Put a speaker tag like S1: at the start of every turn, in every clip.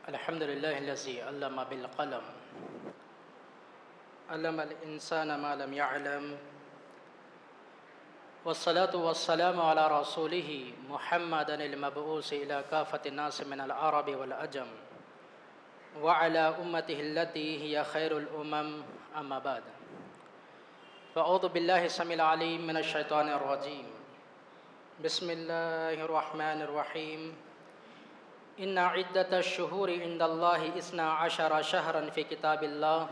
S1: الحمد لله الذي علم بالقلم علم الإنسان ما لم يعلم والصلاة والسلام على رسوله محمد المبعوث إلى كافة الناس من العرب والعجم وعلى أمته التي هي خير الأمم أما بعد فأعوذ بالله السميع العليم من الشيطان الرجيم بسم الله الرحمن الرحيم إن عدة الشهور عند الله 12 شهرا في كتاب الله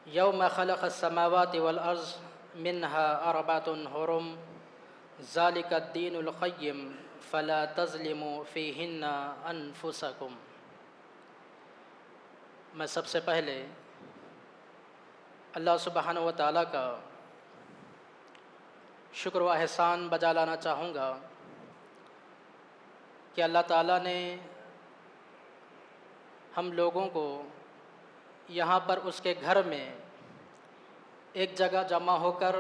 S1: يوم خلق السماوات والأرض منها 4 حرم ذلك الدين القيم فلا تظلموا فيهن أنفسكم۔ میں سب سے پہلے اللہ سبحانہ و تعالیٰ کا شکر و احسان بجا لانا چاہوں گا کہ اللہ تعالیٰ نے ہم لوگوں کو یہاں پر اس کے گھر میں ایک جگہ جمع ہو کر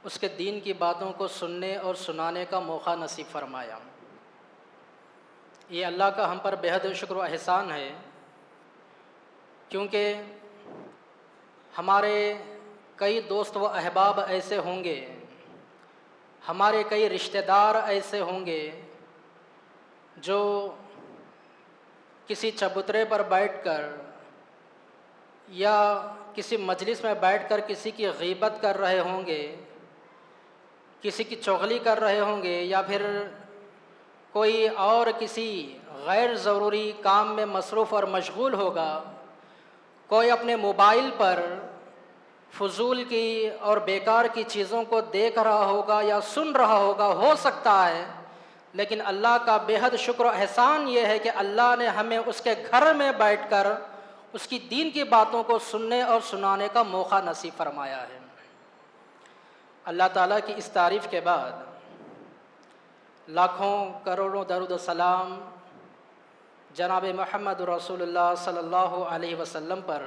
S1: اس کے دین کی باتوں کو سننے اور سنانے کا موقع نصیب فرمایا۔ یہ اللہ کا ہم پر بہت شکر و احسان ہے، کیونکہ ہمارے کئی دوست و احباب ایسے ہوں گے، ہمارے کئی رشتہ دار ایسے ہوں گے جو کسی چبوترے پر بیٹھ کر یا کسی مجلس میں بیٹھ کر کسی کی غیبت کر رہے ہوں گے، کسی کی چغلی کر رہے ہوں گے، یا پھر کوئی اور کسی غیر ضروری کام میں مصروف اور مشغول ہوگا، کوئی اپنے موبائل پر فضول کی اور بیکار کی چیزوں کو دیکھ رہا ہوگا یا سن رہا ہوگا، ہو سکتا ہے، لیکن اللہ کا بہت شکر و احسان یہ ہے کہ اللہ نے ہمیں اس کے گھر میں بیٹھ کر اس کی دین کی باتوں کو سننے اور سنانے کا موقع نصیب فرمایا ہے۔ اللہ تعالیٰ کی اس تعریف کے بعد لاکھوں کروڑوں درود و سلام جناب محمد رسول اللہ صلی اللہ علیہ وسلم پر،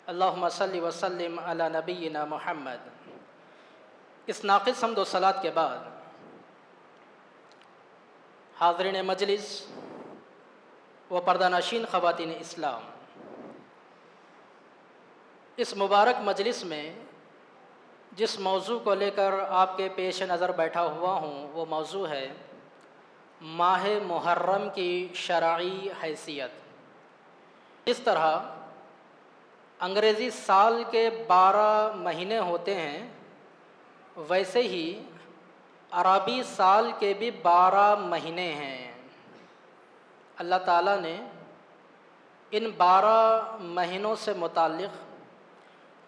S1: اللہم صلی وسلم علی نبینا محمد۔ اس ناقص حمد و صلات کے بعد حاضرین مجلس و پردہ نشین خواتین اسلام، اس مبارک مجلس میں جس موضوع کو لے کر آپ کے پیش نظر بیٹھا ہوا ہوں وہ موضوع ہے ماہ محرم کی شرعی حیثیت۔ اس طرح انگریزی سال کے 12 مہینے ہوتے ہیں، ویسے ہی عربی سال کے بھی 12 مہینے ہیں۔ اللہ تعالیٰ نے ان 12 مہینوں سے متعلق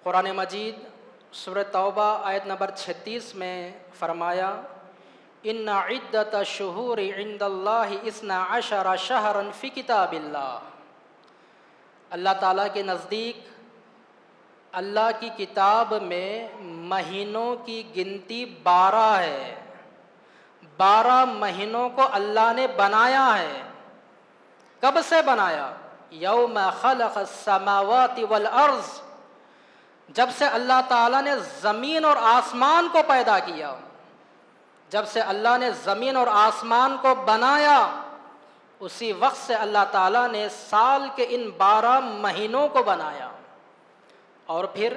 S1: قرآن مجید سورہ توبہ آیت نمبر 36 میں فرمایا، ان عدت الشہور عند اللہ 12 شہرا فی کتاب اللہ۔ اللہ تعالیٰ کے نزدیک اللہ کی کتاب میں مہینوں کی گنتی 12 ہے۔ 12 مہینوں کو اللہ نے بنایا ہے۔ کب سے بنایا؟ یوم خلق السماوات والارض، جب سے اللہ تعالیٰ نے زمین اور آسمان کو پیدا کیا، جب سے اللہ نے زمین اور آسمان کو بنایا، اسی وقت سے اللہ تعالیٰ نے سال کے ان 12 مہینوں کو بنایا۔ اور پھر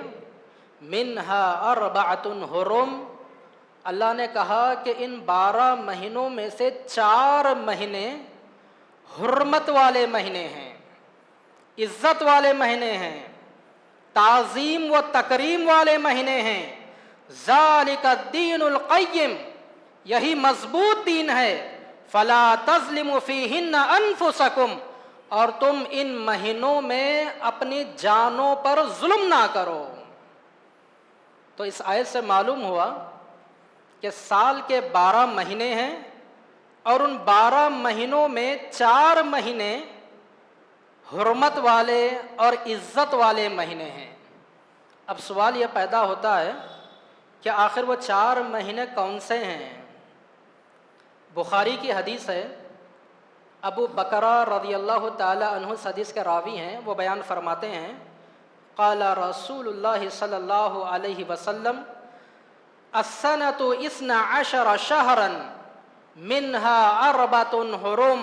S1: منہا 4 حرم، اللہ نے کہا کہ ان 12 مہینوں میں سے 4 مہینے حرمت والے مہینے ہیں، عزت والے مہینے ہیں، تعظیم و تکریم والے مہینے ہیں۔ ذالک الدین القیم، یہی مضبوط دین ہے۔ فلا تظلموا فیہن انفسکم، اور تم ان مہینوں میں اپنی جانوں پر ظلم نہ کرو۔ تو اس آیت سے معلوم ہوا کہ سال کے 12 مہینے ہیں، اور ان 12 مہینوں میں 4 مہینے حرمت والے اور عزت والے مہینے ہیں۔ اب سوال یہ پیدا ہوتا ہے کہ آخر وہ 4 مہینے کون سے ہیں؟ بخاری کی حدیث ہے، ابو بکرہ رضی اللہ تعالی عنہ اس حدیث کے راوی ہیں، وہ بیان فرماتے ہیں، قال رسول اللہ صلی اللہ علیہ وسلم السنۃ 12 شہرا منها 4 حرم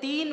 S1: 3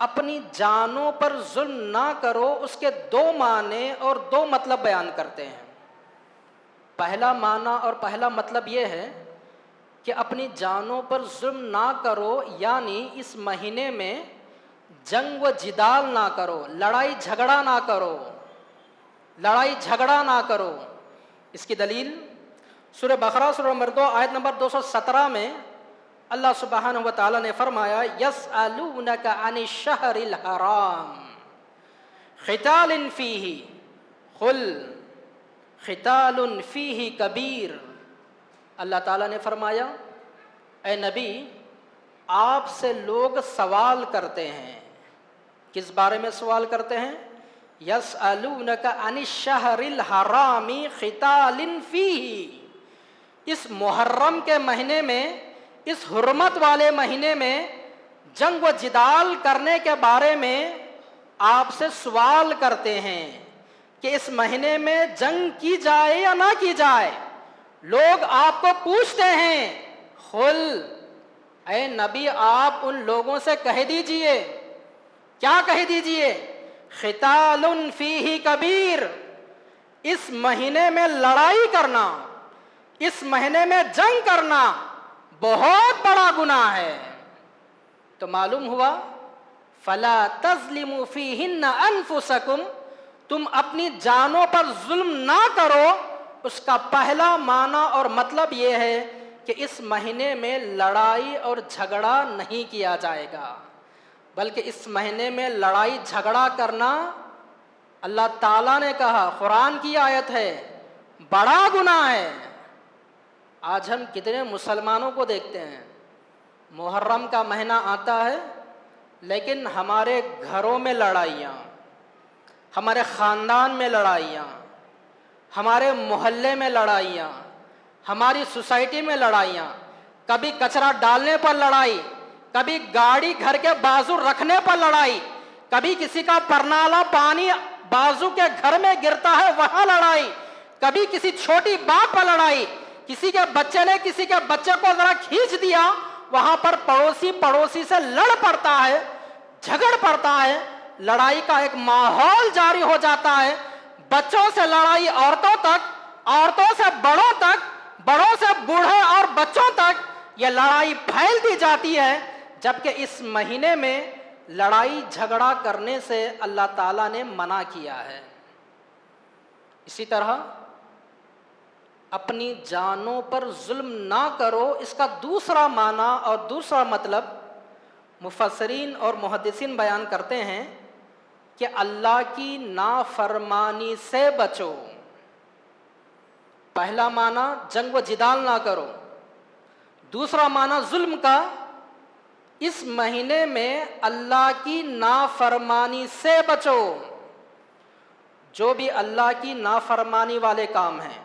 S1: اپنی جانوں پر ظلم نہ کرو، اس کے دو معنی اور دو مطلب بیان کرتے ہیں۔ پہلا معنی اور پہلا مطلب یہ ہے کہ اپنی جانوں پر ظلم نہ کرو، یعنی اس مہینے میں جنگ و جدال نہ کرو، لڑائی جھگڑا نہ کرو، لڑائی جھگڑا نہ کرو۔ اس کی دلیل سورہ بقرہ سورہ نمبر 2 آیت نمبر 217 میں اللہ سبحانہ و تعالیٰ نے فرمایا یسألونک عن الشہر الحرام قتال فیہ قل قتال فیہ کبیر۔ اللہ تعالیٰ نے فرمایا اے نبی، آپ سے لوگ سوال کرتے ہیں، کس بارے میں سوال کرتے ہیں؟ یسألونک عن الشہر الحرام قتال فیہ، اس محرم کے مہینے میں، اس حرمت والے مہینے میں جنگ و جدال کرنے کے بارے میں آپ سے سوال کرتے ہیں کہ اس مہینے میں جنگ کی جائے یا نہ کی جائے۔ لوگ آپ کو پوچھتے ہیں، قل اے نبی آپ ان لوگوں سے کہہ دیجئے، کیا کہہ دیجئے؟ قتال فیہ کبیر، اس مہینے میں لڑائی کرنا، اس مہینے میں جنگ کرنا بہت بڑا گناہ ہے۔ تو معلوم ہوا فلا تظلموا فیہن انفسکم، تم اپنی جانوں پر ظلم نہ کرو۔ اس کا پہلا معنی اور مطلب یہ ہے کہ اس مہینے میں لڑائی اور جھگڑا نہیں کیا جائے گا، بلکہ اس مہینے میں لڑائی جھگڑا کرنا اللہ تعالیٰ نے کہا، قرآن کی آیت ہے، بڑا گناہ ہے۔ آج ہم کتنے مسلمانوں کو دیکھتے ہیں، محرم کا مہینہ آتا ہے لیکن ہمارے گھروں میں لڑائیاں، ہمارے خاندان میں لڑائیاں، ہمارے محلے میں لڑائیاں، ہماری سوسائٹی میں لڑائیاں، کبھی کچرا ڈالنے پر لڑائی، کبھی گاڑی گھر کے بازو رکھنے پر لڑائی، کبھی کسی کا پرنالا پانی بازو کے گھر میں گرتا ہے وہاں لڑائی، کبھی کسی چھوٹی بات پر لڑائی، کسی کے بچے نے کسی کے بچے کو ذرا کھینچ دیا، وہاں پر پڑوسی سے لڑ پڑتا ہے، جھگڑ پڑتا ہے، لڑائی کا ایک ماحول جاری ہو جاتا ہے۔ بچوں سے لڑائی عورتوں تک، عورتوں سے بڑوں تک، بڑوں سے بوڑھے اور بچوں تک یہ لڑائی پھیلتی جاتی ہے، جبکہ اس مہینے میں لڑائی جھگڑا کرنے سے اللہ تعالیٰ نے منع کیا ہے۔ اسی طرح اپنی جانوں پر ظلم نہ کرو، اس کا دوسرا معنی اور دوسرا مطلب مفسرین اور محدثین بیان کرتے ہیں کہ اللہ کی نافرمانی سے بچو۔ پہلا معنی جنگ و جدال نہ کرو، دوسرا معنی ظلم کا، اس مہینے میں اللہ کی نافرمانی سے بچو۔ جو بھی اللہ کی نافرمانی والے کام ہیں،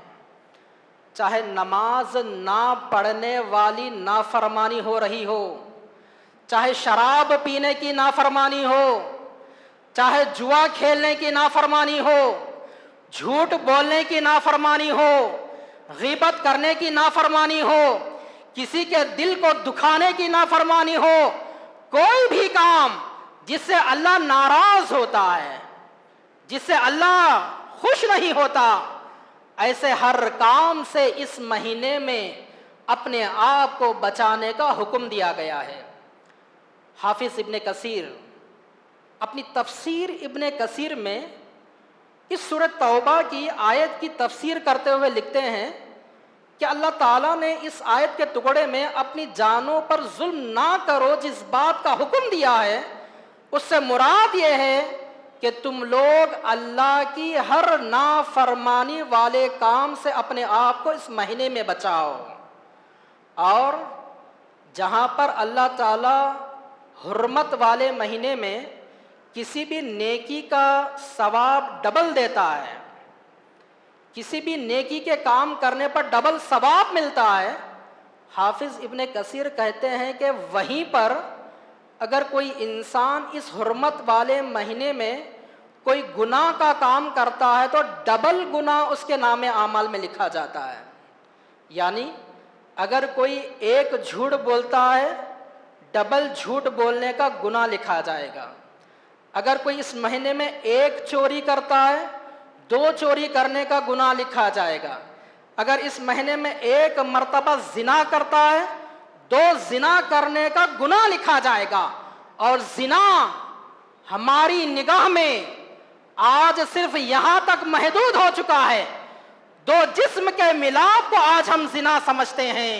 S1: چاہے نماز نہ پڑھنے والی نافرمانی ہو رہی ہو، چاہے شراب پینے کی نافرمانی ہو، چاہے جوا کھیلنے کی نافرمانی ہو، جھوٹ بولنے کی نافرمانی ہو، غیبت کرنے کی نافرمانی ہو، کسی کے دل کو دکھانے کی نافرمانی ہو، کوئی بھی کام جس سے اللہ ناراض ہوتا ہے، جس سے اللہ خوش نہیں ہوتا، ایسے ہر کام سے اس مہینے میں اپنے آپ کو بچانے کا حکم دیا گیا ہے۔ حافظ ابن کثیر اپنی تفسیر ابن کثیر میں اس سورۃ توبہ کی آیت کی تفسیر کرتے ہوئے لکھتے ہیں کہ اللہ تعالیٰ نے اس آیت کے ٹکڑے میں اپنی جانوں پر ظلم نہ کرو جس بات کا حکم دیا ہے، اس سے مراد یہ ہے کہ تم لوگ اللہ کی ہر نافرمانی والے کام سے اپنے آپ کو اس مہینے میں بچاؤ، اور جہاں پر اللہ تعالیٰ حرمت والے مہینے میں کسی بھی نیکی کا ثواب ڈبل دیتا ہے، کسی بھی نیکی کے کام کرنے پر ڈبل ثواب ملتا ہے، حافظ ابن کثیر کہتے ہیں کہ وہیں پر اگر کوئی انسان اس حرمت والے مہینے میں کوئی گناہ کا کام کرتا ہے تو ڈبل گناہ اس کے نام اعمال میں لکھا جاتا ہے۔ یعنی اگر کوئی ایک جھوٹ بولتا ہے، ڈبل جھوٹ بولنے کا گناہ لکھا جائے گا۔ اگر کوئی اس مہینے میں ایک چوری کرتا ہے 2 چوری کرنے کا گناہ لکھا جائے گا. اگر اس مہینے میں ایک مرتبہ زنا کرتا ہے 2 زنا کرنے کا گناہ لکھا جائے گا. اور زنا ہماری نگاہ میں آج صرف یہاں تک محدود ہو چکا ہے، 2 جسم کے ملاپ کو آج ہم زنا سمجھتے ہیں،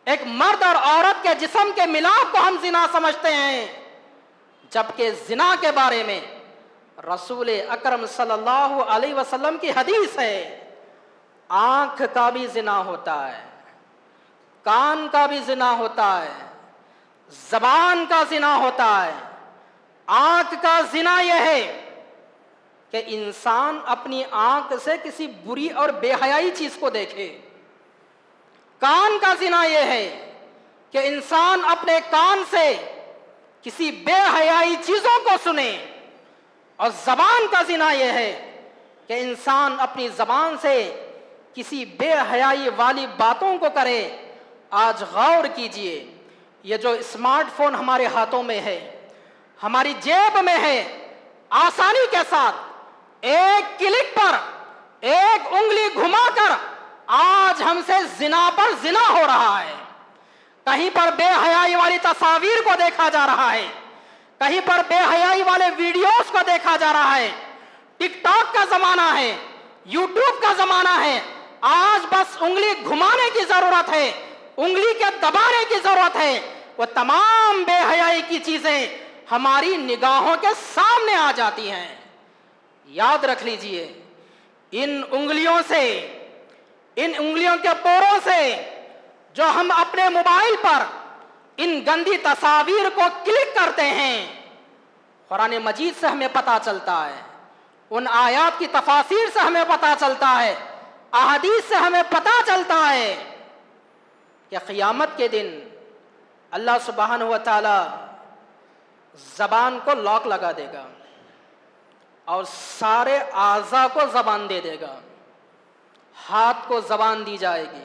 S1: ایک مرد اور عورت کے جسم کے ملاپ کو ہم زنا سمجھتے ہیں، جبکہ زنا کے بارے میں رسول اکرم صلی اللہ علیہ وسلم کی حدیث ہے، آنکھ کا بھی زنا ہوتا ہے، کان کا بھی زنا ہوتا ہے، زبان کا زنا ہوتا ہے. آنکھ کا زنا یہ ہے کہ انسان اپنی آنکھ سے کسی بری اور بے حیائی چیز کو دیکھے. کان کا زنا یہ ہے کہ انسان اپنے کان سے کسی بے حیائی چیزوں کو سنے. اور زبان کا زنا یہ ہے کہ انسان اپنی زبان سے کسی بے حیائی والی باتوں کو کرے. آج غور کیجئے، یہ جو اسمارٹ فون ہمارے ہاتھوں میں ہے، ہماری جیب میں ہے، آسانی کے ساتھ ایک کلک پر ایک انگلی گھما کر آج ہم سے زنا پر زنا ہو رہا ہے. کہیں پر بے حیائی والی تصاویر کو دیکھا جا رہا ہے، کہیں پر بے حیائی والے ویڈیوز کو دیکھا جا رہا ہے. ٹک ٹاک کا زمانہ ہے، یوٹیوب کا زمانہ ہے. آج بس انگلی گھمانے کی ضرورت ہے، انگلی کے دبانے کی ضرورت ہے، وہ تمام بے حیائی کی چیزیں ہماری نگاہوں کے سامنے آ جاتی ہیں. یاد رکھ لیجئے، ان انگلیوں سے، ان انگلیوں کے پوروں سے جو ہم اپنے موبائل پر ان گندی تصاویر کو کلک کرتے ہیں، قرآن مجید سے ہمیں پتہ چلتا ہے، ان آیات کی تفاسیر سے ہمیں پتہ چلتا ہے، احادیث سے ہمیں پتہ چلتا ہے کہ قیامت کے دن اللہ سبحانہ و تعالی زبان کو لاک لگا دے گا اور سارے اعضاء کو زبان دے دے گا. ہاتھ کو زبان دی جائے گی،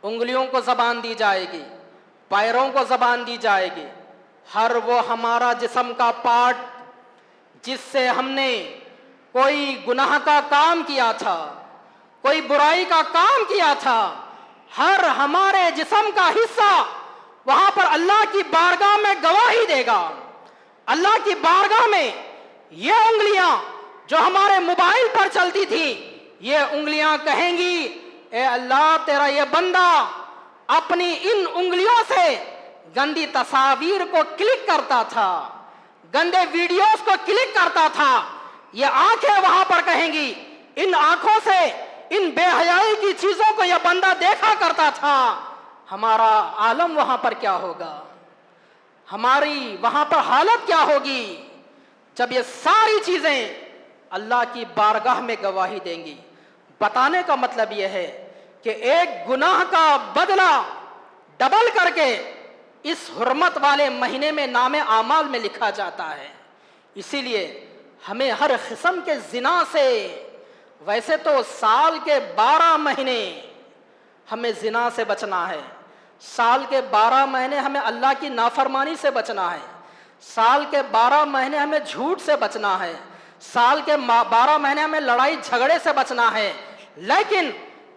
S1: انگلیوں کو زبان دی جائے گی، پیروں کو زبان دی جائے گی. ہر وہ ہمارا جسم کا پارٹ جس سے ہم نے کوئی گناہ کا کام کیا تھا، کوئی برائی کا کام کیا تھا، ہر ہمارے جسم کا حصہ وہاں پر اللہ کی بارگاہ میں گواہی دے گا. اللہ کی بارگاہ میں یہ انگلیاں جو ہمارے موبائل پر چلتی تھی، یہ انگلیاں کہیں گی اے اللہ تیرا یہ بندہ اپنی ان انگلیوں سے گندی تصاویر کو کلک کرتا تھا، گندے ویڈیوز کو کلک کرتا تھا. یہ آنکھیں وہاں پر کہیں گی ان آنکھوں سے ان بے حیائی کی چیزوں کو یہ بندہ دیکھا کرتا تھا. ہمارا عالم وہاں پر کیا ہوگا، ہماری وہاں پر حالت کیا ہوگی جب یہ ساری چیزیں اللہ کی بارگاہ میں گواہی دیں گی. بتانے کا مطلب یہ ہے کہ ایک گناہ کا بدلہ ڈبل کر کے اس حرمت والے مہینے میں نام اعمال میں لکھا جاتا ہے. اسی لیے ہمیں ہر قسم کے زنا سے، ویسے تو سال کے 12 مہینے ہمیں زنا سے بچنا ہے، سال کے 12 مہینے ہمیں اللہ کی نافرمانی سے بچنا ہے، سال کے 12 مہینے ہمیں جھوٹ سے بچنا ہے، سال کے 12 مہینے ہمیں لڑائی جھگڑے سے بچنا ہے. لیکن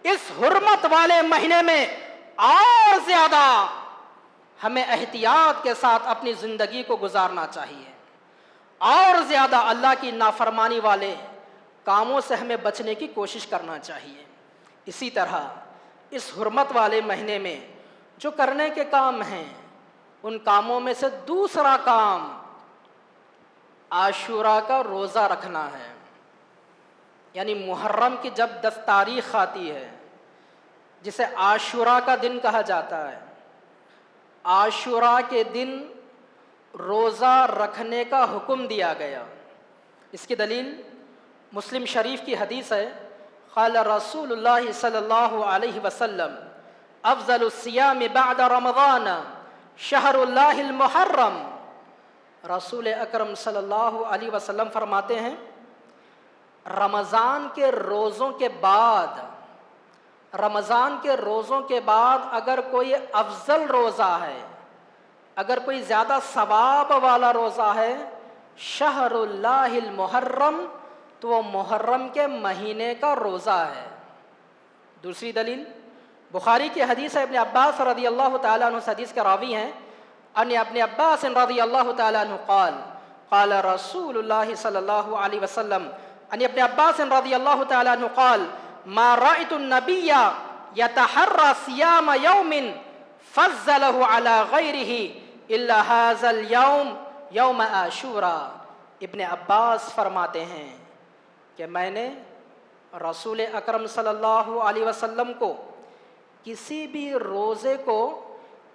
S1: اس حرمت والے مہینے میں اور زیادہ ہمیں احتیاط کے ساتھ اپنی زندگی کو گزارنا چاہیے، اور زیادہ اللہ کی نافرمانی والے کاموں سے ہمیں بچنے کی کوشش کرنا چاہیے. اسی طرح اس حرمت والے مہینے میں جو کرنے کے کام ہیں، ان کاموں میں سے دوسرا کام عاشوراء کا روزہ رکھنا ہے. یعنی محرم کی جب 10 تاریخ آتی ہے، جسے عاشوراء کا دن کہا جاتا ہے، عاشوراء کے دن روزہ رکھنے کا حکم دیا گیا. اس کی دلیل مسلم شریف کی حدیث ہے، قال رسول اللہ صلی اللہ علیہ وسلم افضل الصیام بعد رمضان شہر اللہ المحرم. رسول اکرم صلی اللہ علیہ وسلم فرماتے ہیں، رمضان کے روزوں کے بعد، رمضان کے روزوں کے بعد اگر کوئی افضل روزہ ہے، اگر کوئی زیادہ ثواب والا روزہ ہے، شہر اللہ المحرم، تو وہ محرم کے مہینے کا روزہ ہے۔ دوسری دلیل بخاری کی حدیث ہے، ابن عباس رضی اللہ تعالیٰ عنہ حدیث کے راوی ہیں، ان ابن عباس رضی اللہ تعالیٰ عنہ قال قال رسول اللہ صلی اللہ علیہ وسلم، ان ابن عباس رضی اللہ تعالیٰ عنہ قال ما رأيت النبي يتحرى صيام يوم فضله على غيره الا هذا اليوم یوم عاشوراء۔ ابن عباس فرماتے ہیں کہ میں نے رسول اکرم صلی اللہ علیہ وسلم کو کسی بھی روزے کو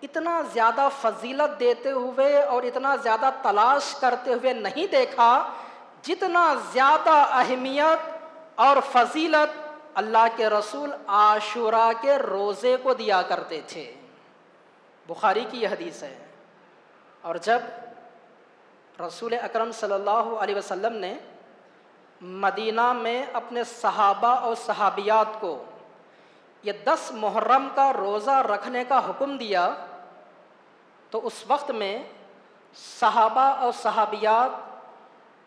S1: اتنا زیادہ فضیلت دیتے ہوئے اور اتنا زیادہ تلاش کرتے ہوئے نہیں دیکھا جتنا زیادہ اہمیت اور فضیلت اللہ کے رسول عاشوراء کے روزے کو دیا کرتے تھے۔ بخاری کی یہ حدیث ہے۔ اور جب رسول اکرم صلی اللہ علیہ وسلم نے مدینہ میں اپنے صحابہ اور صحابیات کو یہ 10 محرم کا روزہ رکھنے کا حکم دیا تو اس وقت میں صحابہ اور صحابیات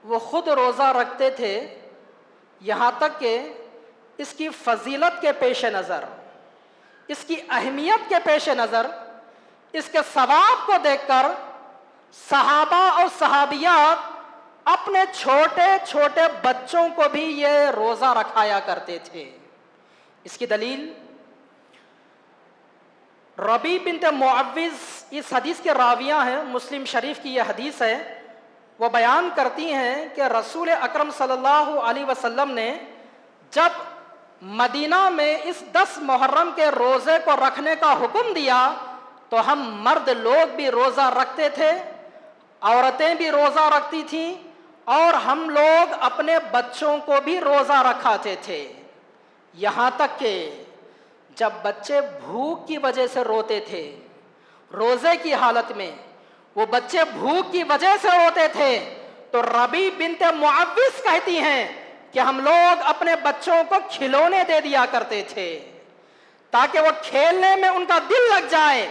S1: وہ خود روزہ رکھتے تھے، یہاں تک کہ اس کی فضیلت کے پیش نظر، اس کی اہمیت کے پیش نظر، اس کے ثواب کو دیکھ کر صحابہ اور صحابیات اپنے چھوٹے چھوٹے بچوں کو بھی یہ روزہ رکھایا کرتے تھے۔ اس کی دلیل ربیع بنت معوذ اس حدیث کے راویہ ہیں، مسلم شریف کی یہ حدیث ہے، وہ بیان کرتی ہیں کہ رسول اکرم صلی اللہ علیہ وسلم نے جب مدینہ میں اس 10 محرم کے روزے کو رکھنے کا حکم دیا تو ہم مرد لوگ بھی روزہ رکھتے تھے، عورتیں بھی روزہ رکھتی تھیں، اور ہم لوگ اپنے بچوں کو بھی روزہ رکھاتے تھے، یہاں تک کہ جب بچے بھوک کی وجہ سے روتے تھے، روزے کی حالت میں وہ بچے بھوک کی وجہ سے روتے تھے تو ربیع بنت معوذ کہتی ہیں کہ ہم لوگ اپنے بچوں کو کھلونے دے دیا کرتے تھے تاکہ وہ کھیلنے میں ان کا دل لگ جائے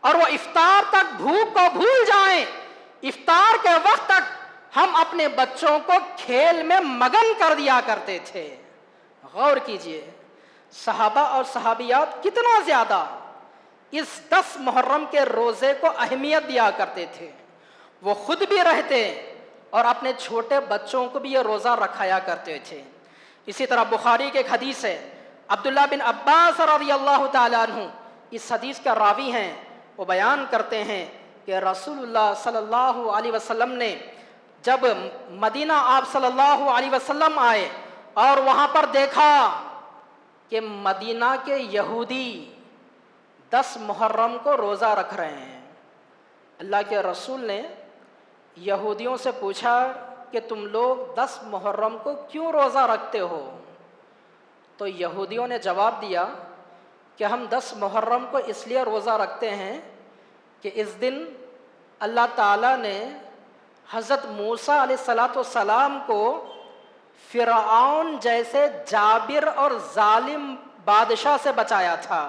S1: اور وہ افطار تک بھوک کو بھول جائیں۔ افطار کے وقت تک ہم اپنے بچوں کو کھیل میں مگن کر دیا کرتے تھے۔ غور کیجئے صحابہ اور صحابیات کتنا زیادہ اس 10 محرم کے روزے کو اہمیت دیا کرتے تھے، وہ خود بھی رہتے اور اپنے چھوٹے بچوں کو بھی یہ روزہ رکھایا کرتے تھے۔ اسی طرح بخاری کے ایک حدیث ہے، عبداللہ بن عباس رضی اللہ تعالیٰ عنہ اس حدیث کا راوی ہیں، وہ بیان کرتے ہیں کہ رسول اللہ صلی اللہ علیہ وسلم نے جب مدینہ آپ صلی اللہ علیہ وسلم آئے اور وہاں پر دیکھا کہ مدینہ کے یہودی 10 محرم کو روزہ رکھ رہے ہیں، اللہ کے رسول نے یہودیوں سے پوچھا کہ تم لوگ 10 محرم کو کیوں روزہ رکھتے ہو؟ تو یہودیوں نے جواب دیا کہ ہم 10 محرم کو اس لیے روزہ رکھتے ہیں کہ اس دن اللہ تعالیٰ نے حضرت موسیٰ علیہ السلام کو فرعون جیسے جابر اور ظالم بادشاہ سے بچایا تھا،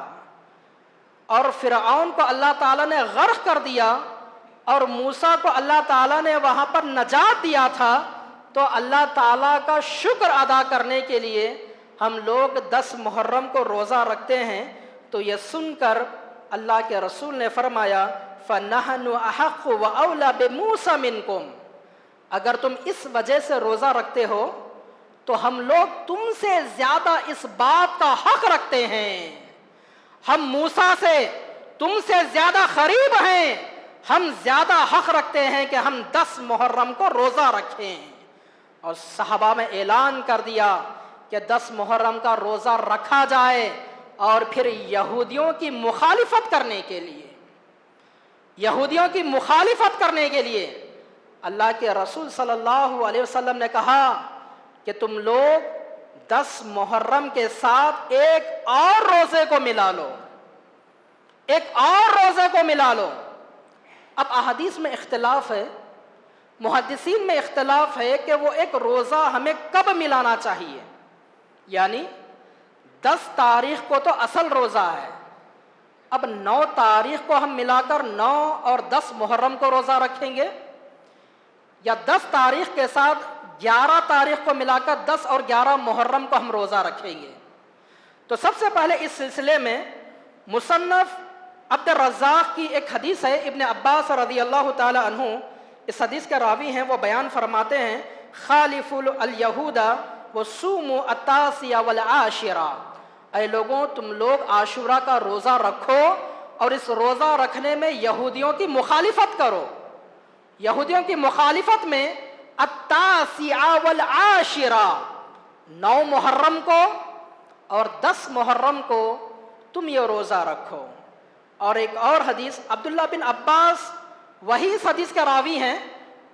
S1: اور فرعون کو اللہ تعالیٰ نے غرق کر دیا اور موسیٰ کو اللہ تعالیٰ نے وہاں پر نجات دیا تھا، تو اللہ تعالیٰ کا شکر ادا کرنے کے لیے ہم لوگ 10 محرم کو روزہ رکھتے ہیں۔ تو یہ سن کر اللہ کے رسول نے فرمایا فَنَحْنُ أَحَقُّ وَأَوْلَى بِمُوسَىٰ مِنْكُمْ، اگر تم اس وجہ سے روزہ رکھتے ہو تو ہم لوگ تم سے زیادہ اس بات کا حق رکھتے ہیں، ہم موسیٰ سے تم سے زیادہ قریب ہیں، ہم زیادہ حق رکھتے ہیں کہ ہم 10 محرم کو روزہ رکھیں۔ اور صحابہ میں اعلان کر دیا کہ 10 محرم کا روزہ رکھا جائے، اور پھر یہودیوں کی مخالفت کرنے کے لیے اللہ کے رسول صلی اللہ علیہ وسلم نے کہا کہ تم لوگ 10 محرم کے ساتھ ایک اور روزے کو ملا لو، اب احادیث میں اختلاف ہے، محدثین میں اختلاف ہے کہ وہ ایک روزہ ہمیں کب ملانا چاہیے، یعنی 10 تاریخ کو تو اصل روزہ ہے، اب 9 تاریخ کو ہم ملا کر 9 اور 10 محرم کو روزہ رکھیں گے، یا 10 تاریخ کے ساتھ 11 تاریخ کو ملا کر 10 اور 11 محرم کو ہم روزہ رکھیں گے. تو سب سے پہلے اس سلسلے میں مصنف عبد الرزاق کی ایک حدیث ہے، ابن عباس رضی اللہ تعالی عنہ اس حدیث کے راوی ہیں، وہ بیان فرماتے ہیں خالف الیہود وصوموا التاسع والعاشرہ، اے لوگوں تم لوگ عاشورہ کا روزہ رکھو اور اس روزہ رکھنے میں یہودیوں کی مخالفت کرو. یہودیوں کی مخالفت میں التاسع والعاشرہ، 9 محرم کو اور 10 محرم کو تم یہ روزہ رکھو. اور ایک اور حدیث عبداللہ بن عباس وہی اس حدیث کے راوی ہیں،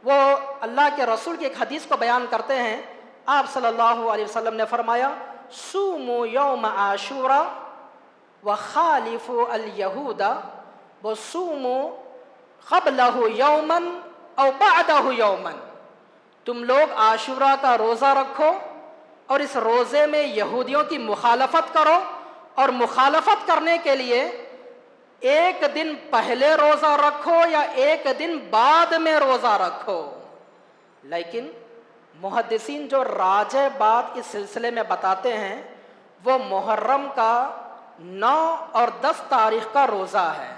S1: وہ اللہ کے رسول کی ایک حدیث کو بیان کرتے ہیں. آپ صلی اللہ علیہ وسلم نے فرمایا صوموا یوم عاشوراء وخالفوا الیہود وصوموا قبلہ یوما او بعدہ یوما، تم لوگ عاشوراء کا روزہ رکھو اور اس روزے میں یہودیوں کی مخالفت کرو، اور مخالفت کرنے کے لیے ایک دن پہلے روزہ رکھو یا ایک دن بعد میں روزہ رکھو. لیکن محدثین جو راجح بات اس سلسلے میں بتاتے ہیں وہ محرم کا 9 اور 10 تاریخ کا روزہ ہے.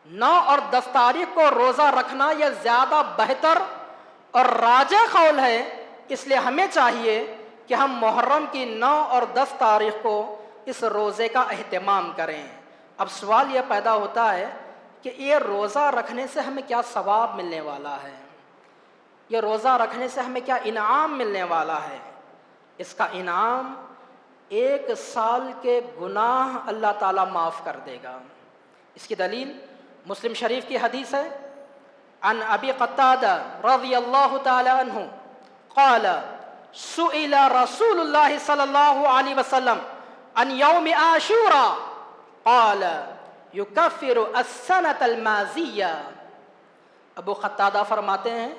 S1: 9 اور 10 تاریخ کو روزہ رکھنا یہ زیادہ بہتر اور راجح قول ہے، اس لیے ہمیں چاہیے کہ ہم محرم کی 9 اور 10 تاریخ کو اس روزے کا اہتمام کریں. اب سوال یہ پیدا ہوتا ہے کہ یہ روزہ رکھنے سے ہمیں کیا ثواب ملنے والا ہے، یہ روزہ رکھنے سے ہمیں کیا انعام ملنے والا ہے؟ اس کا انعام 1 سال کے گناہ اللہ تعالیٰ معاف کر دے گا. اس کی دلیل مسلم شریف کی حدیث ہے، عن ابی قتادہ رضی اللہ تعالی عنہ قال سئل رسول اللہ صلی اللہ علیہ وسلم عن یوم عاشوراء قال یکفر السنة الماضیہ. ابو قتادہ فرماتے ہیں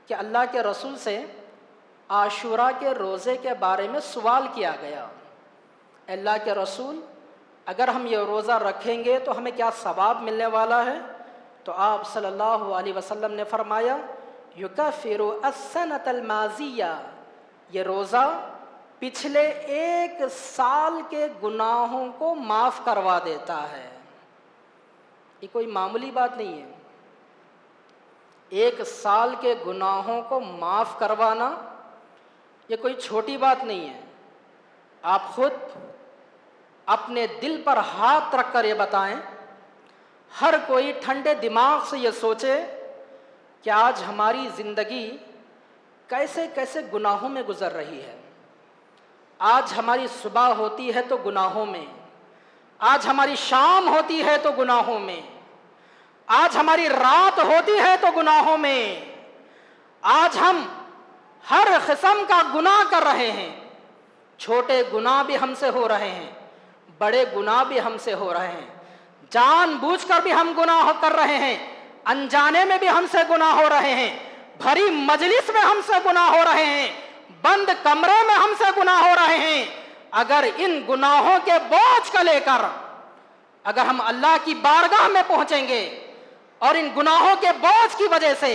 S1: کہ اللہ کے رسول سے عاشوراء کے روزے کے بارے میں سوال کیا گیا، اللہ کے رسول اگر ہم یہ روزہ رکھیں گے تو ہمیں کیا ثواب ملنے والا ہے؟ تو آپ صلی اللہ علیہ وسلم نے فرمایا یکفر السنة الماضیہ، یہ روزہ پچھلے 1 سال کے گناہوں کو معاف کروا دیتا ہے. یہ کوئی معمولی بات نہیں ہے. 1 سال کے گناہوں کو معاف کروانا یہ کوئی چھوٹی بات نہیں ہے. آپ خود اپنے دل پر ہاتھ رکھ کر یہ بتائیں، ہر کوئی ٹھنڈے دماغ سے یہ سوچے کہ آج ہماری زندگی کیسے کیسے گناہوں میں گزر رہی ہے. آج ہماری صبح ہوتی ہے تو گناہوں میں، آج ہماری شام ہوتی ہے تو گناہوں میں، آج ہماری رات ہوتی ہے تو گناہوں میں. آج ہم ہر قسم کا گناہ کر رہے ہیں. چھوٹے گناہ بھی ہم سے ہو رہے ہیں، بڑے گناہ بھی ہم سے ہو رہے ہیں. جان بوجھ کر بھی ہم گناہ کر رہے ہیں، انجانے میں بھی ہم سے گناہ ہو رہے ہیں، بھری مجلس میں ہم سے گناہ ہو رہے ہیں، بند کمرے میں ہم سے گناہ ہو رہے ہیں. اگر ان گناہوں کے بوجھ کو لے کر اگر ہم اللہ کی بارگاہ میں پہنچیں گے اور ان گناہوں کے بوجھ کی وجہ سے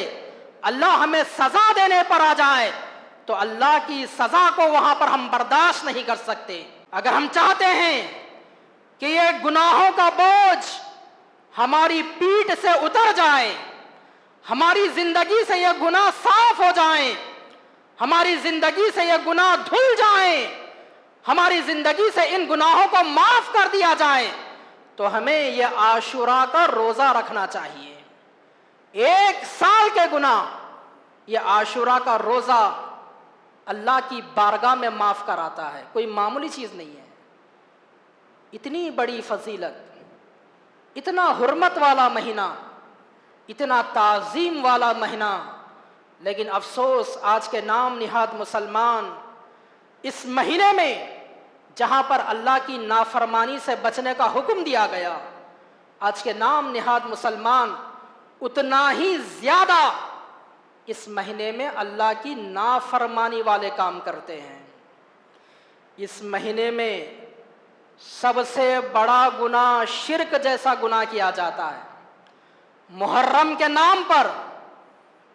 S1: اللہ ہمیں سزا دینے پر آ جائے تو اللہ کی سزا کو وہاں پر ہم برداشت نہیں کر سکتے. اگر ہم چاہتے ہیں کہ یہ گناہوں کا بوجھ ہماری پیٹھ سے اتر جائے، ہماری زندگی سے یہ گناہ صاف ہو جائیں، ہماری زندگی سے یہ گناہ دھل جائیں، ہماری زندگی سے ان گناہوں کو معاف کر دیا جائے، تو ہمیں یہ عاشوراء کا روزہ رکھنا چاہیے. 1 سال کے گناہ یہ عاشوراء کا روزہ اللہ کی بارگاہ میں معاف کراتا ہے. کوئی معمولی چیز نہیں ہے. اتنی بڑی فضیلت، اتنا حرمت والا مہینہ، اتنا تعظیم والا مہینہ، لیکن افسوس آج کے نام نہاد مسلمان اس مہینے میں جہاں پر اللہ کی نافرمانی سے بچنے کا حکم دیا گیا، آج کے نام نہاد مسلمان اتنا ہی زیادہ اس مہینے میں اللہ کی نافرمانی والے کام کرتے ہیں. اس مہینے میں سب سے بڑا گناہ شرک جیسا گناہ کیا جاتا ہے. محرم کے نام پر